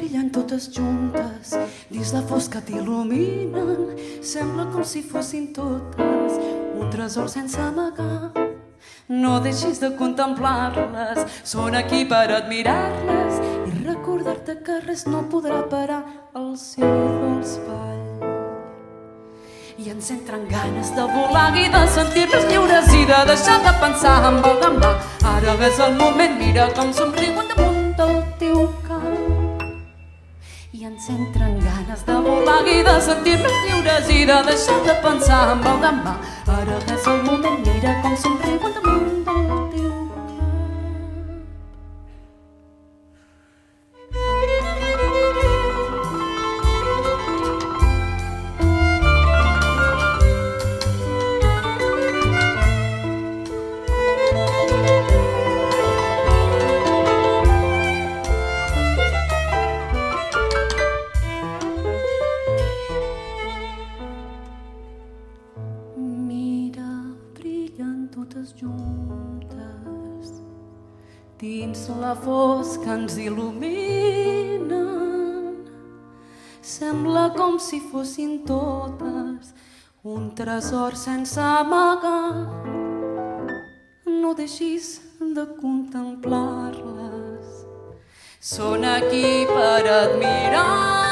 brillant totes juntes dins la fosca t'il·luminen. Sembla com si fossin totes un tresor sense amagar. No deixis de contemplar-les, són aquí per admirar-les i recordar-te que res no podrà parar el seu dolç ball. I ens entren ganes de volar i de sentir-nos lliures i de deixar de pensar en el demà. Ara és el moment, mira com somriuen damunt del teu cap. I ens entren ganes de volar i de sentir-nos lliures i de deixar de pensar en el demà. Ara és el moment, mira com somriuen damunt del teu cap. Totes juntes dins la fosca ens il·luminen. Sembla com si fossin totes un tresor sense amagar. No deixis de contemplar-les, són aquí per admirar.